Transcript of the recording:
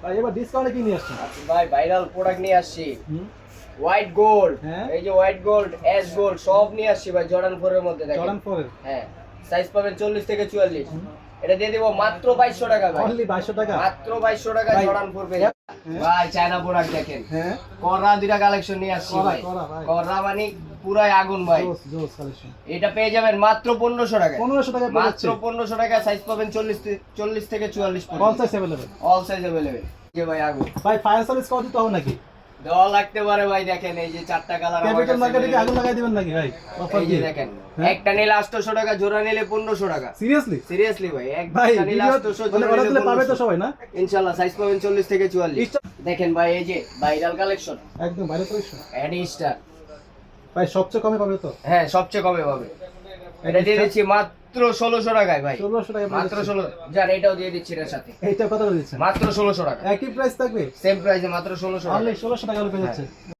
ভাই এবার ডিসকাউন্টে কি নিয়ে আসছেন? ভাই ভাইরাল প্রোডাক্ট নিয়ে আসছি। হোয়াইট গোল্ড, হ্যাঁ। এই যে হোয়াইট গোল্ড, অ্যাশ গোল্ড সব নিয়ে আসছি ভাই জর্ডান 4 এর মধ্যে দেখেন। জর্ডান 4 এর হ্যাঁ, সাইজ পাবেন 40 থেকে 44। এটা দিয়ে দেব মাত্র 2200 টাকা ভাই। অনলি 2200 টাকা। মাত্র 2200 টাকা ভাই, জর্ডান 4 পেয়ে হ্যাঁ। ভাই চায়না প্রোডাক্ট দেখেন। হ্যাঁ। কররা দুইটা কালেকশন নিয়ে আসছি করা, ভাই। করা ভাই। কররা মানে পুরাই আগুন ভাই। জোস জোস কালেকশন। এটা পেয়ে যাবেন মাত্র 1500 টাকা। 1500 টাকা পেয়ে মাত্র যাচ্ছে। 1500 টাকা, সাইজ পাবেন 40 থেকে 44 অল পর্যন্ত। Size available. All size available. যে ভাই আগুন। ভাই ফায়ার সার্ভিস কত দিতে হবে নাকি? দেওয়া লাগতে পারে ভাই, দেখেন এই যে চারটা কালার আমার ক্যাপিটাল কাছে মার্কেটে কি available। আগুন লাগাই দিবেন নাকি ভাই? অফার এই যে দিয়ে দেখেন, হ্যাঁ? একটা নিলে 800 টাকা, জোড়া নিলে 1500 টাকা। সিরিয়াসলি? সিরিয়াসলি ভাই, ভাই একটা নিলে ভিডিও 800, মানে জোড়া অর্ডার নিলে দিলে পাবে তো 1500। সবাই না? ইনশাআল্লাহ সাইজ পাবেন 40 থেকে 44। ইস্টার দেখেন ভাই এই যে ভাইরাল কালেকশন একদম বাইরে কালেকশন। Adi star. ভাই সবচেয়ে কমে পাবে তো? হ্যাঁ, সবচেয়ে কমে পাবে। এটা দিয়ে দিচ্ছি মাত্র 1600 টাকায় ভাই। 1600 টাকা মাত্র 16। যার এটাও দিয়ে দিচ্ছি এর সাথে। এইটা কত করে দিচ্ছেন? মাত্র 1600 টাকা। একই প্রাইস থাকবে? সেম প্রাইসে মাত্র 1600 টাকা। অনলি 1600 টাকা পেয়ে যাচ্ছে।